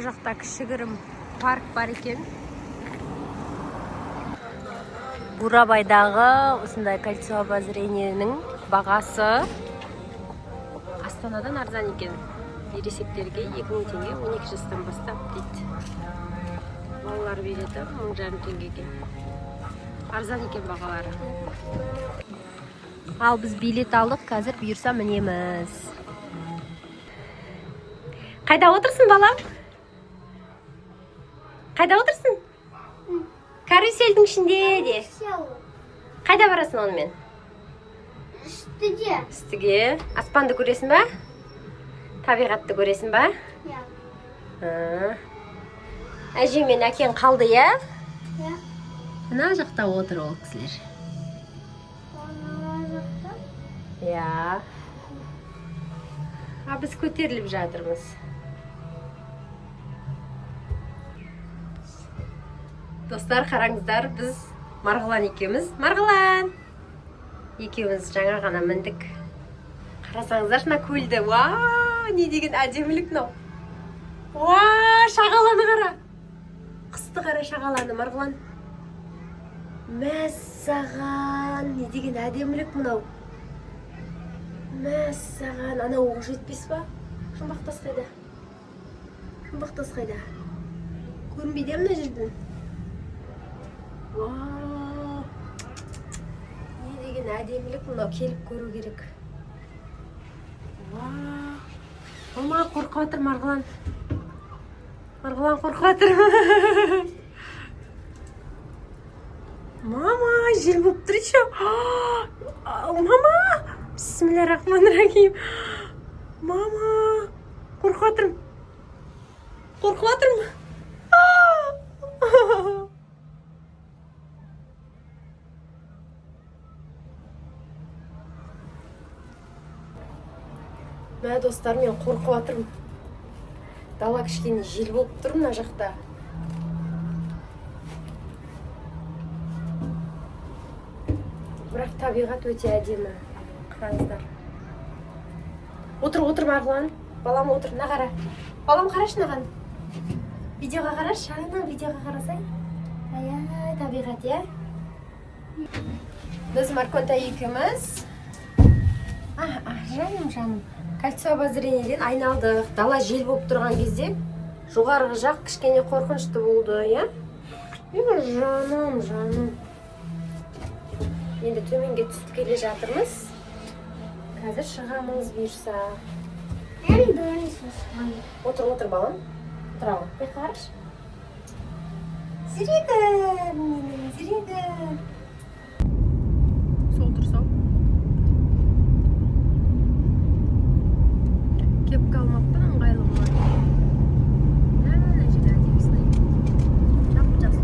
жақта кішігірім парк бар екен. Бурабайдағы осындай кольцо обозрениенің бағасы Астанадан арзан екен. Ересектерге 2000 теңге, 12 жастан бастап дейді. Балалар билеті 1500 теңгеге. Арзан екен бағалары. Ал біз билет алдық, қазір бұйырса мінеміз. Қайда отырсың, балам? Қайда отырсың? Каруселдің ішінде де. Қайда барасың онымен? Үстіге. Үстіге. Аспанды көресің ба? Табиғатты көресің ба? Иә. Әже мен әкең қалды, иә? Иә. Мына жақта отыр ол кісілер. Ана жақта? Иә. Біз көтеріліп жатырмыз. Достар, қараңыздар, біз Марғұлан екеуміз. Марғұлан! Екеуміз жаңа ғана міндік. Қарасаңыздар, мына көлді. Не деген әдемілік мынау. Шағаланы қара. Қысты қара шағаланы, Марғұлан. Мәссаған, не деген әдемілік мынау. Мәссаған, анау оғы жетпес ба? Жұмбақтас қайда? Жұмбақтас қайда? Көрінбейді мына жерден. Не деген әдемілік мынау, келіп көру керек. Мама қорқып отыр, Марғұлан. Марғұлан қорқып отыр. Мама, жел болып тұр еще. Мама, бисмиллахиррахманиррахим. Мама, қорқып отырмын. Қорқып отырмын. Мә, достар, мен қорқып отырмын. Дала кішкене жел болып тұр мына жақта. Бірақ табиғат өте әдемі. Қараңыздар. Отыр, Марғұлан. Балам отыр, на қара. Балам қарашы наған. Видеоға қараш, ана видеоға қарасай. Ай, табиғат, е? Біз Марконта екеуміз. Жаным. Кольцо обозрениеден айналдық. Дала жел болып тұрған кезде жоғарғы жақ кішкене қорқынышты болды, иә? Жаным. Енді төменге түсіп келе жатырмыз. Қазір шығамыз бұйырса. Мен бірінші шығамын. Отыр, балам. Тұра ғой. Қараш. Зірегім. Сол тұрсау. Кепка алмаппын, ыңғайлы болады. Мына жерде әдемісін. Жақсы.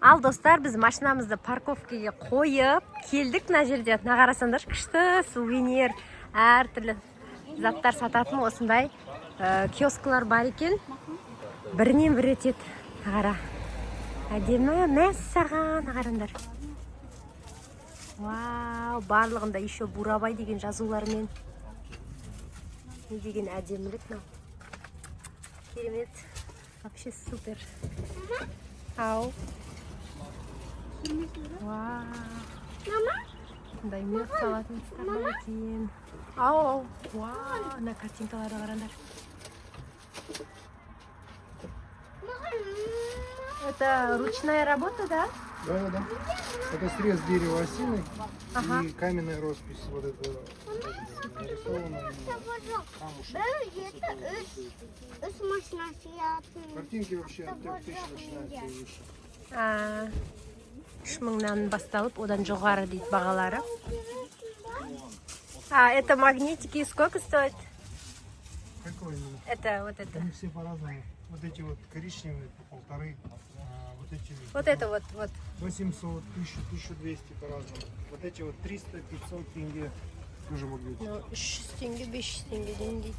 Ал, достар, біз машинамызды парковкеге қойып келдік. Мына жерде, мына қарасаңдар, күшті сувенир, әртүрлі заттар сататын осындай киоскалар бар екен. Бірінен бір етеді. Қара. Әдемі, мәссаған, қараңдар. Барлығында еще Бурабай деген жазулармен. Не деген әдемілік мынау. Керемет. Вообще супер. Ау. Мама? Бұндай мед салатын тұстар екен. Ау. Мына картинкаларды қараңдар. Это ручная работа, да? Да. Это срез дерева осины и каменная роспись. Вот это нарисовано. Картинки вообще от 3000 начинаются и выше. 3000-нан басталып, одан жоғары дейді бағалары. Это магнитики сколько стоит? Какой именно? Это вот это. Они все по-разному. Вот эти вот коричневые по 1500, вот эти вот это вот 800, 1000, 1200 по-разному. Вот эти вот 300, 500 тенге тоже могут быть. 300 тенге, 500 тенге дейді.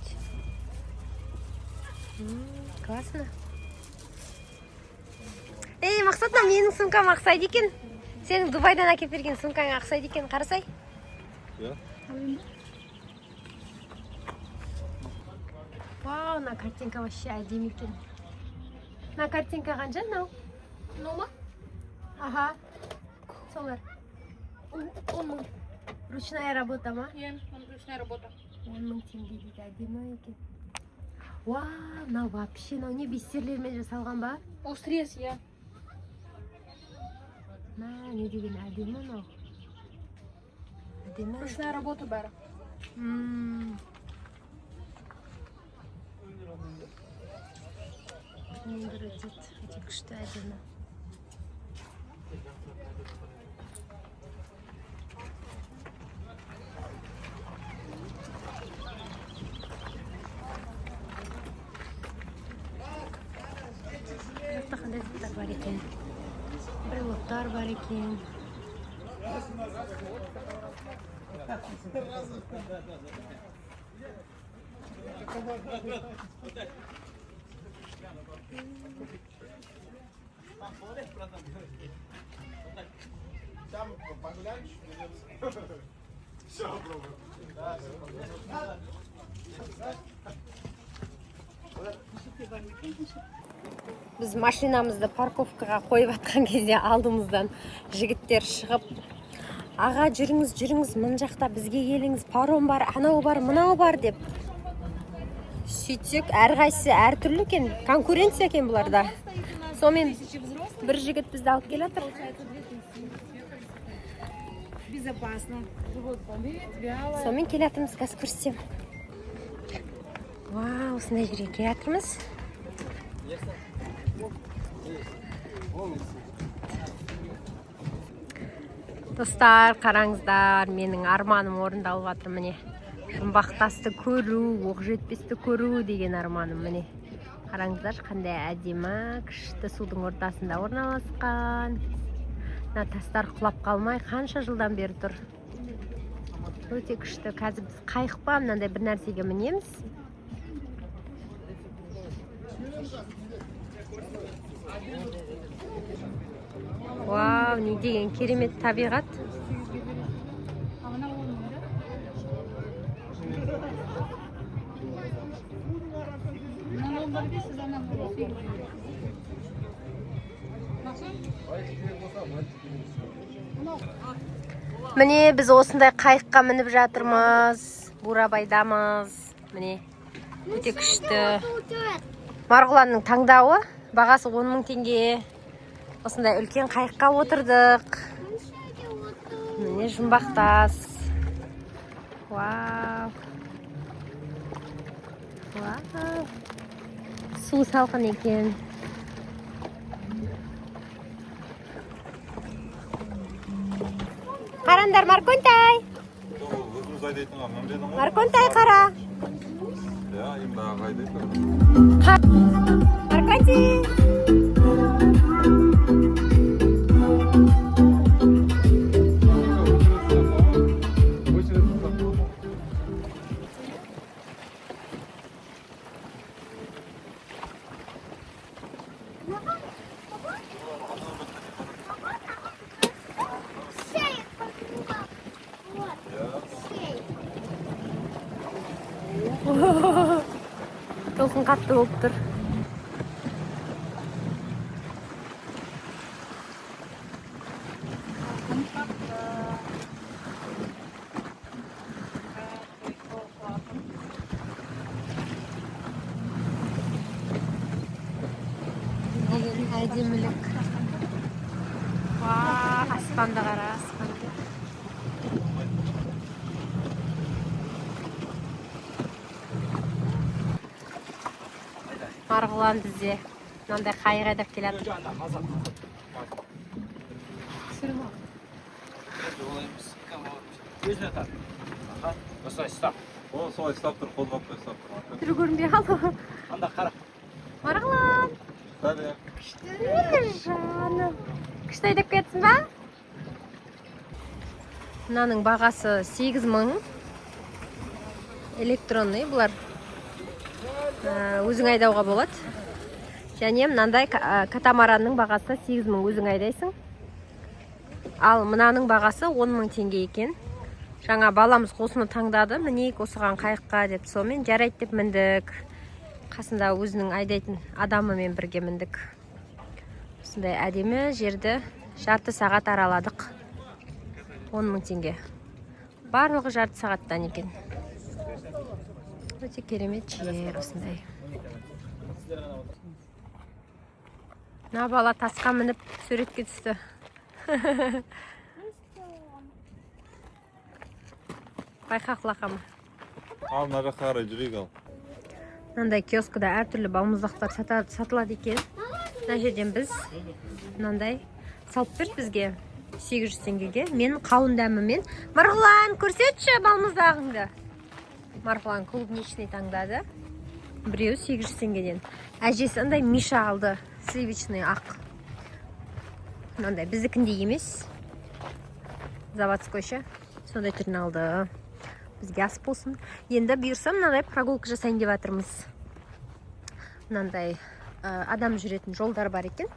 Классно. Ей, Мақсатна, менің сумкам ақсайды екен. Сенің Дубайдан әкеп берген сумкаң ақсайды екен, қарасай. Ja. Вау, мына картинка вообще әдемі екен. Мына картинка қанша, мынау? Нома? Аха. Солар. 10 мың. Ручная работа ма? Иә, ручная работа. 10 мың теңге дейді, әдемі екен. Вау, мынау вообще, мынау не бисерлермен жасалған ба? Ол стресс, иә. Мә, не деген әдемі мынау. Әдемі. Ручная работа бәрі. Мендір өтеді, өте күшті әдемі. Жақта қандай заттар бар екен? Брелоктар бар екен. Біз машинамызды парковкаға қойып атқан кезде алдымыздан жігіттер шығып, аға жүріңіз, жүріңіз, мына жақта бізге келіңіз, паром бар, анау бар, мынау бар деп. Сөйтсек, әрқайсысы әртүрлі екен, конкуренция екен бұларда. Сонымен бір жігіт бізді алып келе жатыр. Безопасно. Живот болмайды, вяло. Сонымен келе жатырмыз, қазір көрсетем. Вау, осындай жерге келе жатырмыз. Достар, қараңыздар, менің арманым орындалып жатыр міне. Жұмбақтасты көру, оқжетпесті көру деген арманым міне. Қараңыздар, қандай әдемі, күшті судың ортасында орналасқан. Мына тастар құлап қалмай, қанша жылдан бері тұр. Өте күшті. Қазір біз қайықпа, мынандай бір нәрсеге мінеміз. Вау, не деген керемет табиғат. Міне біз осындай қайыққа мініп жатырмыз. Бурабайдамыз. Міне, өте күшті. Марғұланның таңдауы, бағасы 10 мың теңге. Осындай үлкен қайыққа отырдық. Міне жұмбақтас. Вау. Вау. Су салқын екен. Қарандар, Марконтай. Марконтай қара. Ja, им да қайдайды. Марконтай. Толқын қатты болып тұр. Әдемілік. Аспанды қара, аспанды. Марғұлан бізде мынандай қайық айдап келе жатыр. Солай ұстап тұр, қолға қойып ұстап тұр. Түрі көрінбей қалды. Анда қара. Марғұлан. Дәле. Жаным. Күшті айдап кетсін ба? Мынаның бағасы 8 мың. Электронный бұлар. Өзің айдауға болады. Және мынандай катамаранның бағасы 8 мың, өзің айдайсың. Ал мынаның бағасы 10 мың теңге екен. Жаңа баламыз осыны таңдады, мінейік осыған қайыққа деп, сонымен жарайды деп міндік. Қасында өзінің айдайтын адамымен бірге міндік. Осындай әдемі жерді жарты сағат араладық. 10 мың теңге. Барлығы жарты сағаттан екен. Өте керемет жер осындай. На бала тасқа мініп суретке түсті. Байқақ лақамы. Ал, мына жаққа қарай жүрейік ал. Мынандай киоскада әртүрлі балмұздақтар сатылады екен. Мына жерден біз мынандай салып берді бізге 800 теңгеге. Мен қауын дәмімен. Марғұлан, көрсетші балмұздағыңды. Марғұлан клубничный таңдады. Біреу 800 теңгеден. Әжесі андай миша алды. Сливичный ақ. Мынандай біздікіндей емес. Заводскойша. Сондай түрін алды. Бізге ас болсын. Енді бұйырса мынандай прогулка жасайын деп жатырмыз. Мынандай адам жүретін жолдар бар екен.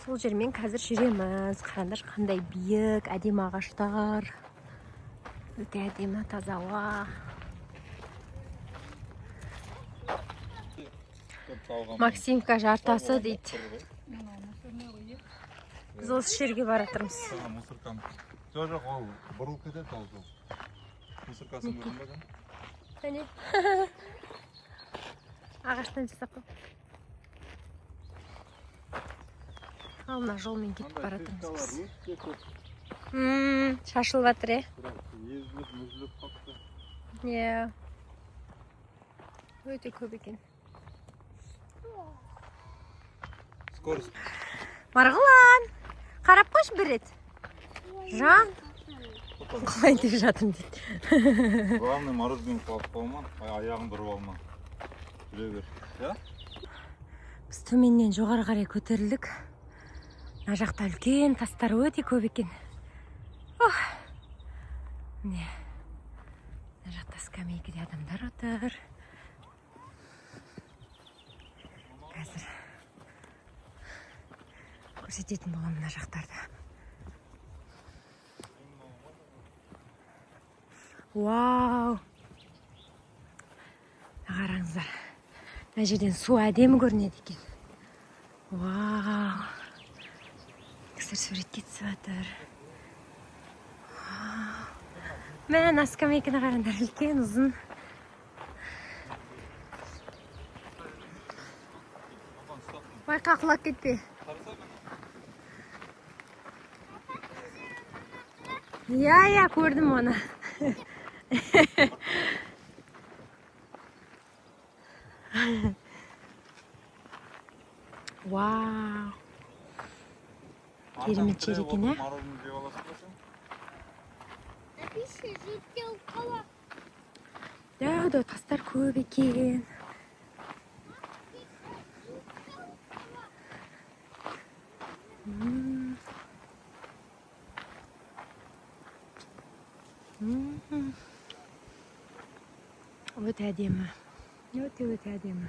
Сол жермен қазір жүреміз. Қараңдар қандай биік, әдемі ағаштар. Өте әдемі, таза ауа. Максимка жартасы дейді. Біз осы жерге баратырмыз. Жоқ, ол бұрылып кетеді ол жол. Мусоркасын көрдің бе? Әне. Ағаштан жасап қой. Ал мына жолмен кетіп баратырмыз. Шашылып жатыр, е? Езіліп, мүзіліп қапты. Е. Өте көп екен. Скорость. Марғұлан, қарап қойшы бір рет. Жан. Қалай деп жатырмын дейді. Главный морозбен қалып қалма, аяғын бұрып алма. Жүре бер. Я? Біз төменнен жоғары қарай көтерілдік. Мына жақта үлкен тастар өте көп екен. Міне. Мына жақта скамейкеде адамдар отыр. Қазір көрсететін болам мына жақтарда. Вау! Қараңыздар. Мына жерден су әдемі көрінеді екен. Вау! Кісір суретке түсіп жатыр. Мә, скамейкені қараңдар, үлкен, ұзын. Байқа құлап кетпе. Я, көрдім оны. Вау. Керемет жер екен, ә? Да, тастар көп екен. Өте әдемі. Өте әдемі.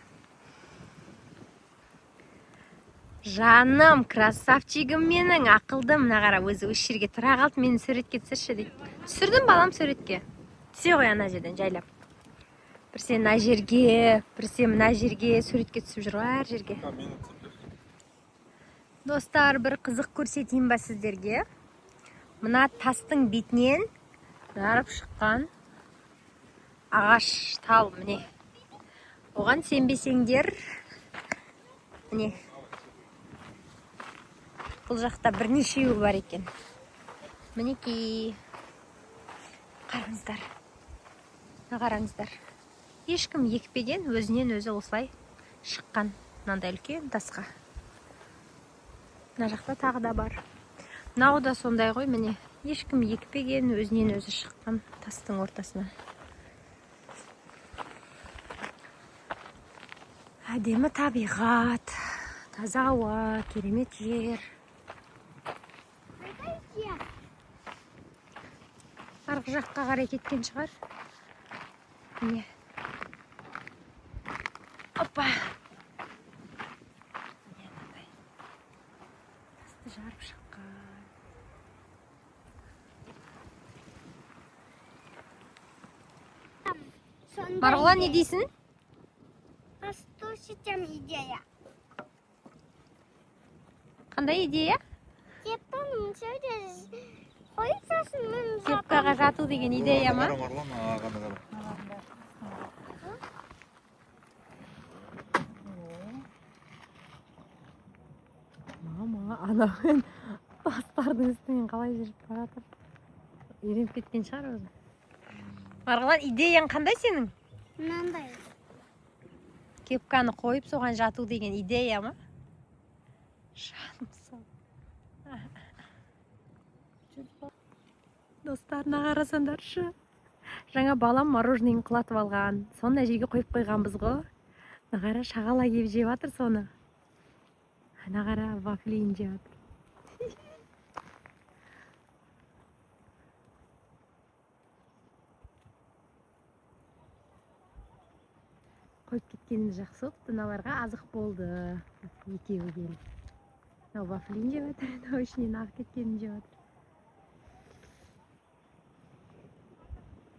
Жаным, красавчигім менің, ақылдым. Мына қара, өзі жерге тұра қалды, мені суретке түсірші дейді. Түсірдім балам суретке. Түсе ғой ана жерден жайлап. Бір сен мына жерге, бір сен мына жерге суретке түсіп жүр ғой әр жерге. Достар, бір қызық көрсетейін ба сіздерге. Мына тастың бетінен жарып шыққан ағаш тал, міне. Оған сенбесеңдер, міне. Бұл жақта бірнешеуі бар екен. Мінекей. Қараңыздар. Қараңыздар. Ешкім екпеден өзінен өзі осылай шыққан. Мынандай үлкен тасқа. Мына жақта тағы да бар. Мынау да сондай ғой, міне. Ешкім екпеген, өзінен өзі шыққан тастың ортасына. Әдемі табиғат, таза ауа, керемет жер. Арғы жаққа қарай кеткен шығар. Міне. Опа. Жарып шыққан. Марғұлан, не дейсің? Что сейчас идея? Қандай идея? Кепканың сөйде қойып сосын мен Кепкаға жату деген идея ма? Қара Марлан, ағаны қара. Мама, анауын тастардың үстімен қалай жүріп бара жатыр? Үйреніп кеткен шығар өзі. Марғұлан, идеяң қандай сенің? мынандай. Кепканы қойып соған жату деген идея ма? Жаным сол. Достарына қарасаңдаршы. Жаңа балам мороженыйын құлатып алған. Соны әжеге қойып қойғанбыз ғой. Нағара шағала кеп жеп жатыр соны. Нағара вафлиін жеп жатыр. Қойып кеткеніміз жақсы болыпты, мыналарға азық болды. Екеуі келіп. Мынау вафлиін жеп жатыр, мынау ішінен ағып кеткенін жеп жатыр.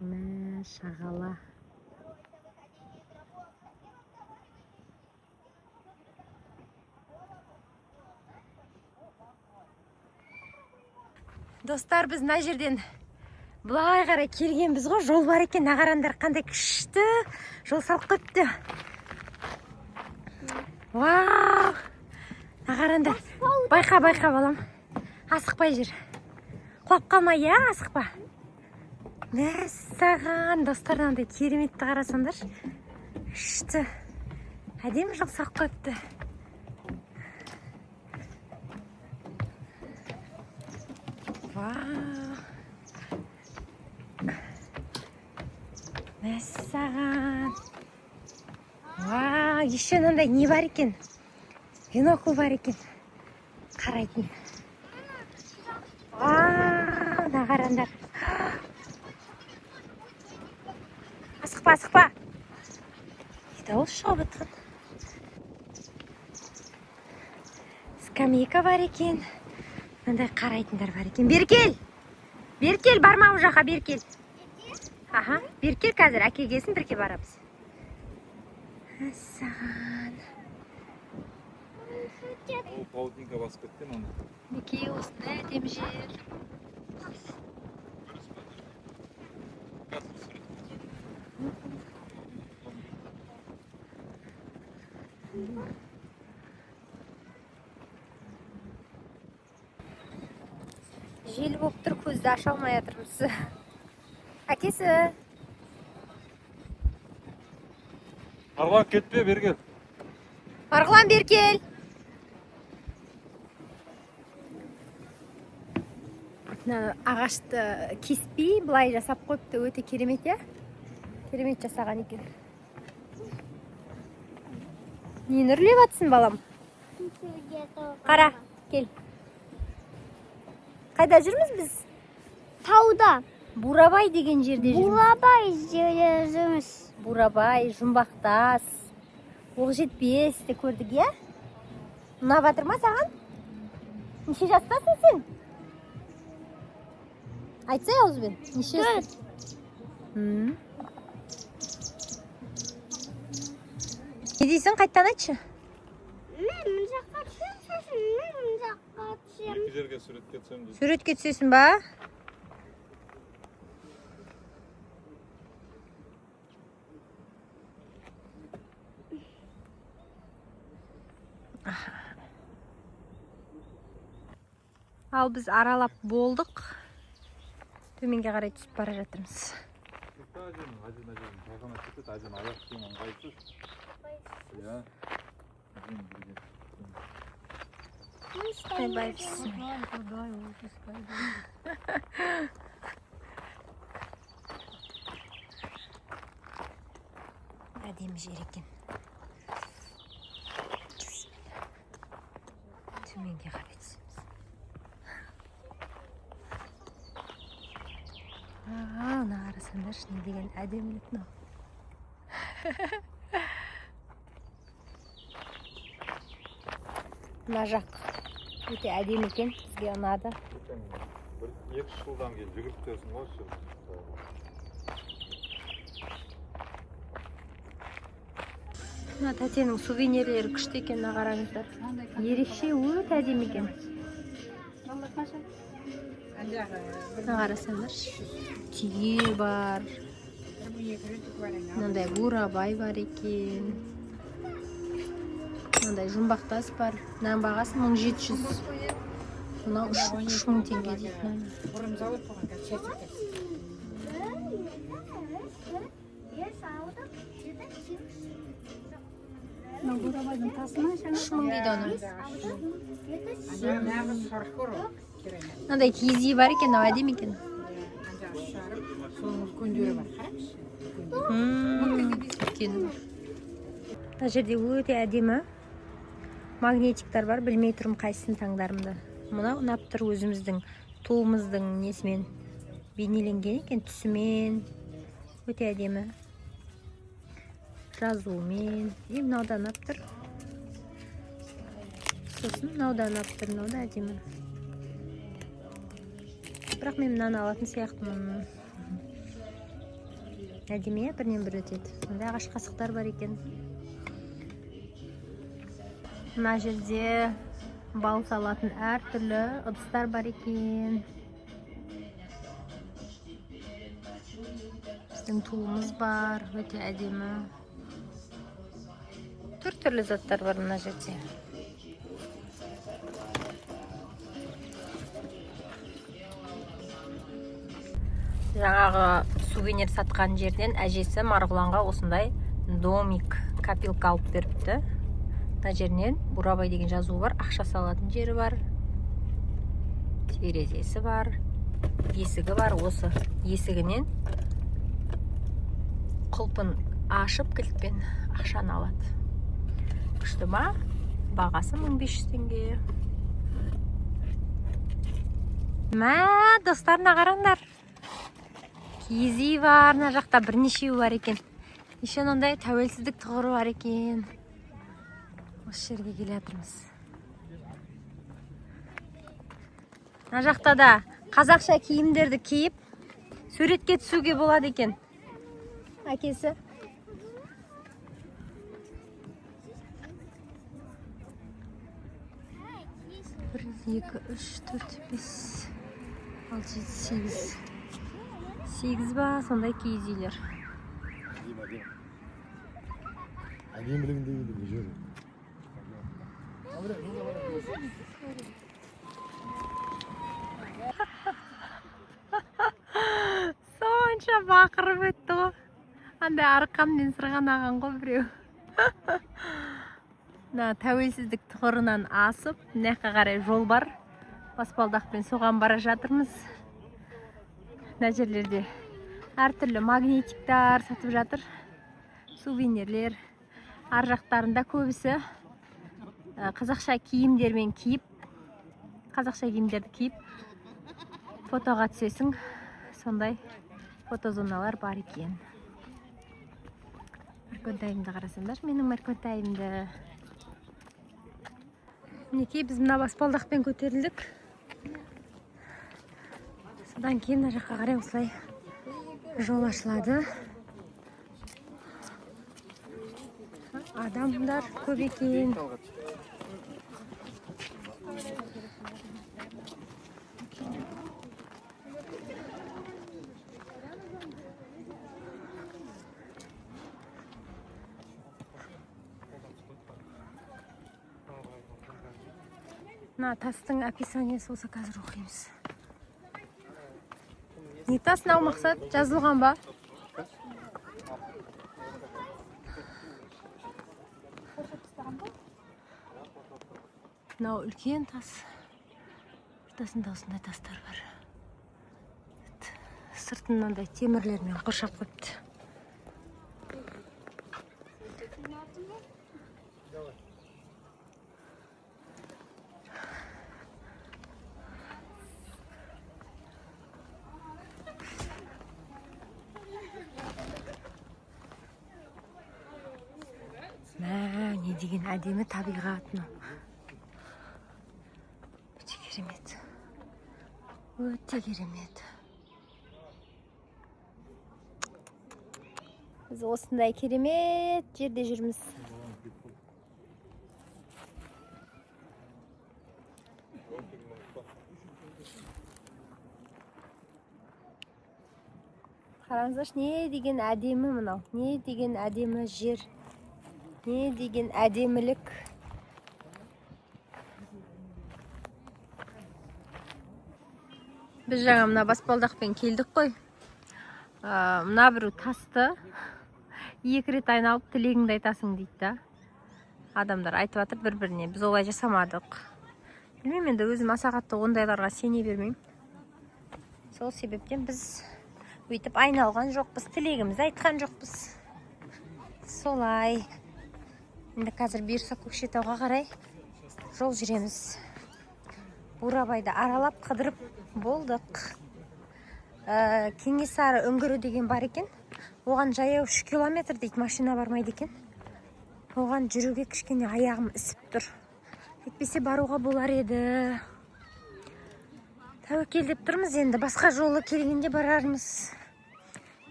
Мә, шағала. Достар, біз мына жерден былай қарай келгенбіз ғой, жол бар екен. Нағарандар қандай күшті жол салып қойыпты. Вау! Нағарандар, байқа балам. Асықпай жүр. Құлап қалмай, я, асықпа. Мәссаған, достар, мынандай кереметті қарасаңдар. Күшті. Әдемі жол салып қойыпты. Вау! Мәссаған. Вау, еще мынандай не бар екен? Винокул бар екен. Қарайтын. Вау, нағарандар. Асықпа. Едәуір шығып отқан. Скамейка бар екен. Мынандай қарайтындар бар екен. Беркел, барма ол жаққа, беркел. Аха, беркел қазір әкелгесін бірге барамыз. Мәссаған. Ол паутинка басып кеткен оны. Неке осында әдем жер. Жел болып тұр, көзді аша алмай жатырмыз. Әкесі. Марғұлан, кетпе, бері кел. Марғұлан, бер кел. Ағашты кеспей, былай жасап қойыпты, өте керемет, я? Керемет жасаған екен. Нені үрлеп атсың, балам? Қара, кел. Қайда жүрміз біз? Тауда. Бурабай деген жерде жүрміз. Бурабай жүрміз. Бурабай, жұмбақтас. Ол жетпесті көрдік, я? Ұнап жатыр ма саған? Неше жастасың сен? Айтсай ауызбен. Неше жастасың? Не дейсің, қайттан айтшы? Мен мына жаққа түсем, сосын мен мына жаққа түсем. Екі жерге суретке түсем дейді. Суретке түсесің ба? Ал біз аралап болдық. Төменге қарай түсіп бара жатырмыз. Әжем, тайғана кетеді, әжем аяқ кейін ыңғайсыз. Иә. Әжем бірге. Айбайсың. Әдемі жер екен. Төменге қарай түсеміз. Ана қарасаңдаршы, не деген әдемілік мынау. Мына жақ өте әдемі екен, бізге ұнады. Bir 2 жылдан кейін жүгіріп өтесің ғой сен. Мына тәтенің сувенирлері күшті екен, қараңыздар. Ерекше, өте әдемі екен. Қарасаңдар, түйе бар. Мынандай бурабай бар екен. Мынандай жұмбақ тас бар. Мынаның бағасы 1700. Мына 3000 теңге дейді. бурабайдың тасына 3000 дейді оны. Мынандай киіз үй бар екен, әдемі екен. Мына жерде өте әдемі магнетиктар бар, білмей тұрмын қайсысын таңдарымды. Мына ұнап тұр, өзіміздің туымыздың несімен бейнеленген екен, түсімен. Өте әдемі. Жазуымен. Мынау да ұнап тұр. Сосын мынау да ұнап тұр, мынау да әдемі. Бірақ мен мынаны алатын сияқтымын. Әдемі, бірінен бір өтеді. Мындай ағаш қасықтар бар екен. Мына жерде бал салатын әртүрлі ыдыстар бар екен. Біздің туымыз бар, өте әдемі. Түрлі заттар бар мына жерде. Жаңағы сувенир сатқан жерден әжесі Марғұланға осындай домик, копилка алып беріпті. Мына жерінен бурабай деген жазуы бар, ақша салатын жері бар, терезесі бар, есігі бар. Осы есігінен құлпын ашып кілтпен ақшаны алады. Күшті ма? Бағасы 1500 теңге. Мә, достарына қараңдар. Киіз үй бар, мына жақта бірнешеу бар екен. Еще ондай тәуелсіздік тұғыры бар екен. Осы жерге келе жатырмыз. Мына жақта да қазақша киімдерді киіп, суретке түсуге болады екен. Әкесі. 1, 2, 3, 4, 5, 6, 7, 8. 8 ба, сондай киіз үйлер. Сонша бақырып өтті ғой. Андай арқаммен сырғанаған ғой біреу. Тәуелсіздік тұғырынан асып, мынаяққа қарай жол бар. Баспалдақпен соған бара жатырмыз. Мына жерлерде әртүрлі магнетиктар сатып жатыр. Сувенирлер. Ар жақтарында көбісі қазақша киімдермен киіп, қазақша киімдерді киіп, фотоға түсесің. Сондай фотозоналар бар екен. Марконтайымды қарасаңдар, менің марконтайымды. Мінекей біз мына баспалдақпен көтерілдік. Содан кейін мына жаққа қарай осылай жол ашылады. Адамдар көп екен. Мына тастың описаниесі болса қазір оқимыз. Не тас мынау мақсат? Жазылған ба? Мынау үлкен тас. Ортасында осындай тастар бар. Сыртын мынандай темірлермен қоршап қойыпты. Не деген әдемі табиғат. Өте керемет. Біз осындай керемет жерде жүрміз. Қараңыздаршы, не деген әдемі мынау. Не деген әдемі жер. Не деген әдемілік. Біз жаңа мына баспалдақпен келдік қой. Мына бір тасты 2 рет айналып тілегіңді айтасың дейді да. Адамдар айтып жатыр бір-біріне. Біз олай жасамадық. Білмеймін, енді өзім аса қатты ондайларға сене бермеймін. Сол себептен біз өйтіп айналған жоқпыз, тілегімізді айтқан жоқпыз. Солай. Енді қазір бұйырса Көкшетауға қарай жол жүреміз. Бурабайды аралап қыдырып болдық. Кеңесары үңгірі деген бар екен. Оған жаяу 3 километр дейді, машина бармайды екен. Оған жүруге кішкене аяғым ісіп тұр. Әйтпесе баруға болар еді. Тәуекел деп тұрмыз, енді басқа жолы келгенде барармыз.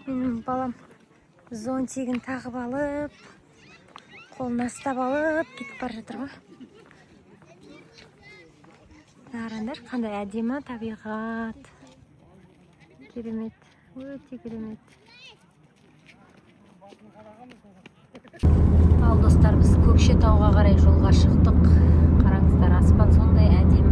Менің балам зонтигін тағып алып, қолына ұстап алып кетіп бара жатыр ғой. Қараңдар, қандай әдемі табиғат. Керемет, өте керемет. Ал достар, біз Көкшетауға қарай жолға шықтық. Қараңыздар, аспан сондай әдемі.